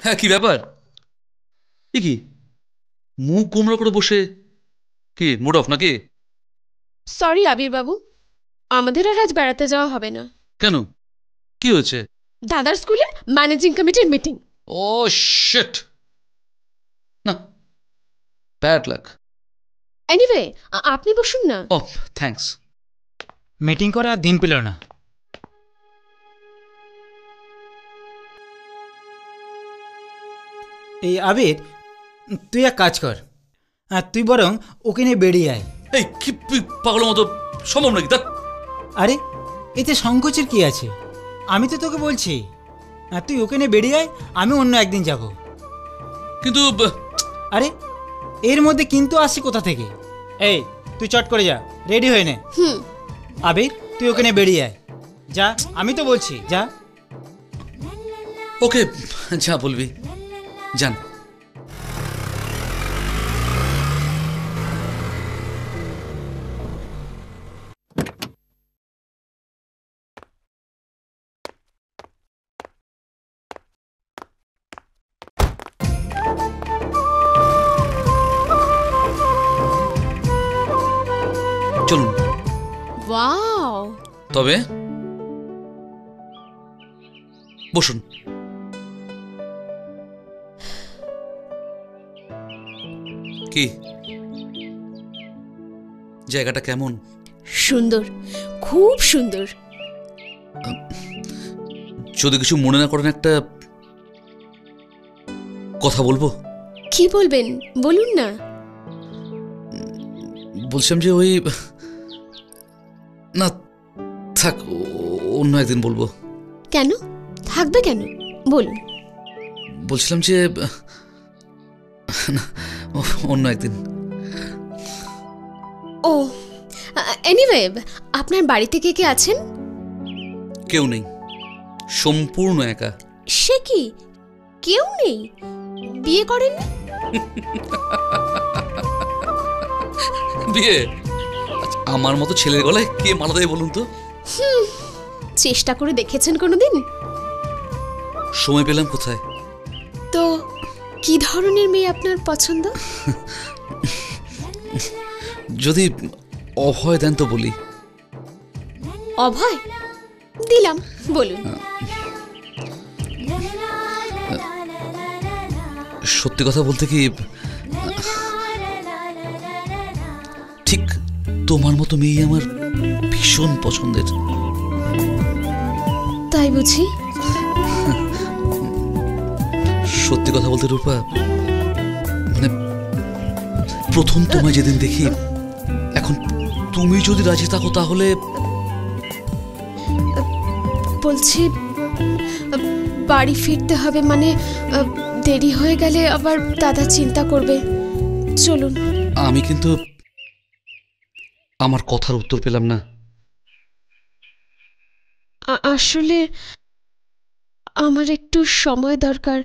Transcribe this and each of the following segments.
হ্যাঁ, কি ব্যাপার? এ কি মুখ গোমড়া করে বসে? কি মুড অফ নাকি? সরি আবির বাবু, আমাদের আর আজ বেড়াতে যাওয়া হবে না। কেন, কি হয়েছে? দাদার স্কুলে ম্যানেজিং কমিটির মিটিং। ও শিট, না, ব্যাড লাক। এনিওয়ে, আপনি বসুন না। ও থ্যাঙ্কস। মিটিং করার দিন পেল না। এই আবির, তুই এক কাজ কর, আর তুই বরং ওকে নিয়ে বেরিয়ে আয়। এই কি পাগলের মতো সম্ভব নাকি? তা আরে এতে সংকোচের কি আছে? আমি তো তোকে বলছি, আর তুই ওকে নিয়ে বেরিয়ে আয়, আমি অন্য একদিন যাব। কিন্তু আরে এর মধ্যে কিন্তু আসছে কোথা থেকে? এই তুই চট করে যা, রেডি হয়ে নে। আবির তুই ওকে নিয়ে বেরিয়ে আয়, যা, আমি তো বলছি যা। ওকে, যা বলবি, জান। চলুন। ওয়াও, তবে বসুন। কি জায়গাটা কেমন? সুন্দর, খুব সুন্দর। যদি কিছু মনে না করেন, একটা কথা বলবো। কি বলবেন, বলুন না। বলছিলাম যে ওই, না থাক, অন্য একদিন বলবো। কেন থাকবে, কেন বলুন। বলছিলাম যে না, অন্য একদিন। ও এনিওয়ে, আপনার বাড়িতে কে কে আছেন? কেউ নেই, সম্পূর্ণ একা। সে কি, কেউ নেই? বিয়ে করেন? বিয়ে? আচ্ছা, আমার মতো ছেলের গলায় কে মালা দেয় বলুন তো? চেষ্টা করে দেখেছেন কোনোদিন? সময় পেলাম কোথায়? তো কি ধরনের মেয়ে আপনার পছন্দ? যদি অভয় দেন তো বলি। অভয় দিলাম, বলুন। সত্যি কথা বলতে কি, ঠিক তোমার মতো মেয়ে আমার ভীষণ পছন্দের। তাই বুঝি? সত্যি কথা বলতে রূপা, মানে প্রথম তোমায় যেদিন দেখি, এখন তুমি যদি রাজি থাকো তাহলে। বলছি বাড়ি ফিরতে হবে, মানে দেরি হয়ে গেলে আবার দাদা চিন্তা করবে। চলুন। আমি কিন্তু আমার কথার উত্তর পেলাম না। আসলে আমার একটু সময় দরকার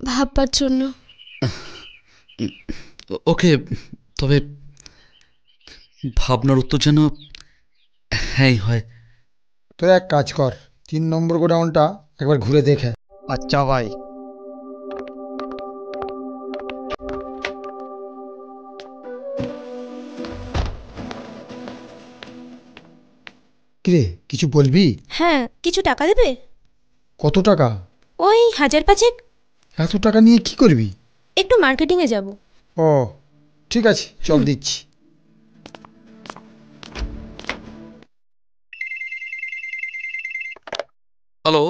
ভাববার জন্য। ওকে, তবে ভাবনার উত্তর যেন হ্যাঁ হয়। তো এক কাজ কর, 3 নম্বর গোডাউনটা একবার ঘুরে দেখে। আচ্ছা ভাই। কিরে, কিছু বলবি? হ্যাঁ, কিছু টাকা দেবে? কত টাকা? ওই 1000-500। এত টাকা নিয়ে কি করবি? একটু মার্কেটিংয়ে যাব। ও ঠিক আছে, চল দিচ্ছি। Hello,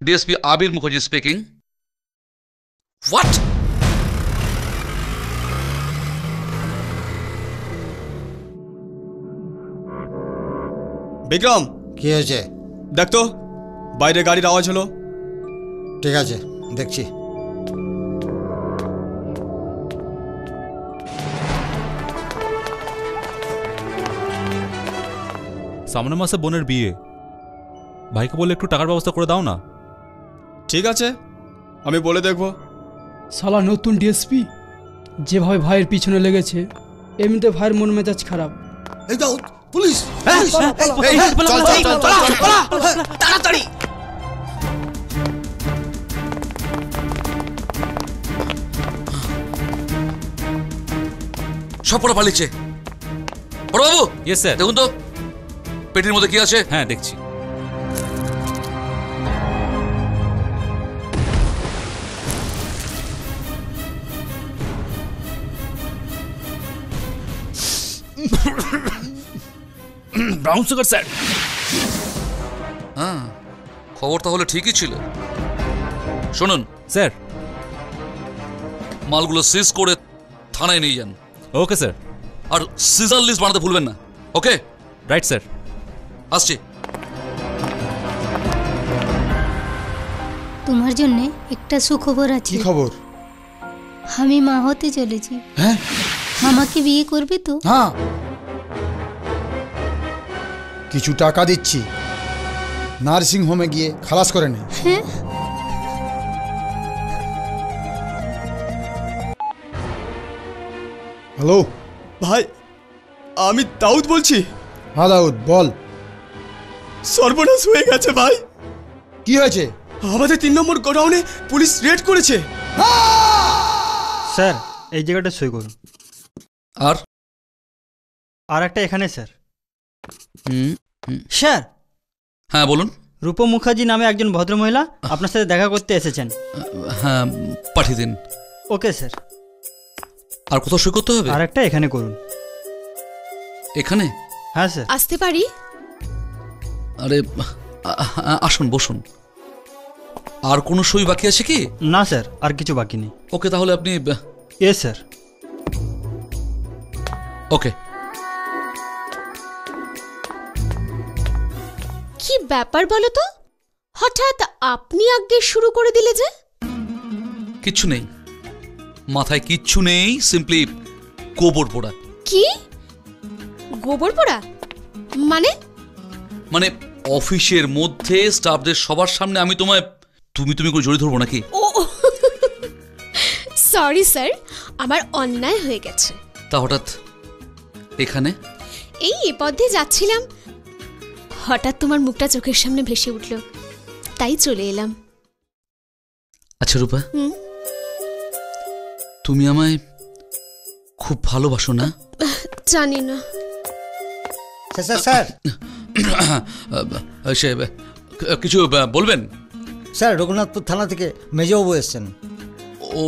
DSP Abir Mukherjee speaking. What? Vikram, কি হয়েছে? দেখ তো, বাইরে গাড়ির আওয়াজ হলো। ঠিক আছে, দেখছি। সামনের মাসে বোনের বিয়ে, ভাইকে বলে একটু টাকার ব্যবস্থা করে দাও না। ঠিক আছে, আমি বলে দেখবো। শালা নতুন ডিএসপি যেভাবে ভাইয়ের পিছনে লেগেছে, এমনিতে ভাইয়ের মন মেজাজ খারাপ। এই দাও, পুলিশ! তাড়াতাড়ি! সব কটা পালিয়েছে। বড়বাবু, ইয়েস স্যার। দেখুন তো পেটির মধ্যে কি আছে। হ্যাঁ দেখছি। Brown sugar sir. হ্যাঁ, খবর তাহলে ঠিকই ছিল। শুনুন স্যার। মালগুলো সিজ করে থানায় নিয়ে যান। Okay sir. আর সিজার লিস্ট বানাতে ভুলবেন না। Okay, right sir. আসছি। তোমার জন্য একটা সুখবর আছে। কি খবর? আমি মা হতে চলেছি। হ্যাঁ, আমাকে বিয়ে করবে তো? হ্যাঁ, কিছু টাকা দিচ্ছি, নার্সিং হোমে গিয়ে খালাস করে নে। হ্যাঁ। হ্যালো ভাই, আমি দাউদ বলছি। হ্যাঁ দাউদ বল, সর্বনাশ হয়ে গেছে ভাই। কি হয়েছে? আমাদের 3 নম্বর গোডাউনে পুলিশ রেড করেছে। স্যার এই জায়গাটা সই করুন। আর আর একটা এখানে স্যার। হুম, স্যার, হ্যাঁ বলুন। রূপম মুখার্জি নামে একজন ভদ্রমহিলা আপনার সাথে দেখা করতে এসেছেন। হ্যাঁ, পাঠিয়ে দিন। ওকে স্যার। আর কোথাও সই করতে হবে? আর একটা এখানে করুন। এখানে? হ্যাঁ স্যার। আসতে পারি? আরে আসুন, বসুন। আর কোনো সই বাকি আছে কি? না স্যার, আর কিছু বাকি নেই। ওকে, তাহলে আপনি ইয়েস স্যার। ওকে। কি ব্যাপার বলো তো, হঠাৎ আপনি আগে শুরু করে দিলে যে? কিচ্ছু নেই, মাথায় কিচ্ছু নেই, সিম্পলি গোবর পোড়া। কি গোবর পোড়া? মানে? মানে অফিসের মধ্যে স্টাফদের সবার সামনে আমি তোমায় তুমি করে জড়িয়ে ধরবো নাকি? ও সরি স্যার, আমার অন্যায় হয়ে গেছে। তা হঠাৎ এখানে? এই এ পথ দিয়ে যাচ্ছিলাম, হঠাৎ তোমার মুখটা চোখের সামনে ভেসে উঠল, তাই চলে এলাম। আচ্ছা রূপা, তুমি আমায় খুব ভালোবাসো না? জানি না। স্যার স্যার সে কিছু বলবেন? স্যার, রঘুনাথপুর থানা থেকে মেজবাবু এসছেন। ও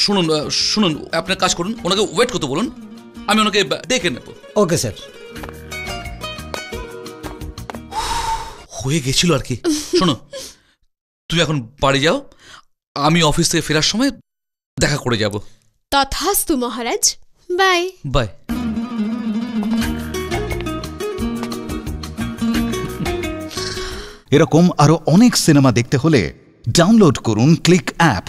শুনুন শুনুন, আপনার কাজ করুন, ওনাকে ওয়েট করতে বলুন, আমি ওনাকে ডেকে নেব। Okay sir. হয়ে গেছিল আর কি। শোনো, তুমি এখন বাড়ি যাও, আমি অফিস থেকে ফেরার সময় দেখা করে যাব। তথাস্তু মহারাজ, বাই বাই। এরকম আরো অনেক সিনেমা দেখতে হলে ডাউনলোড করুন ক্লিক অ্যাপ।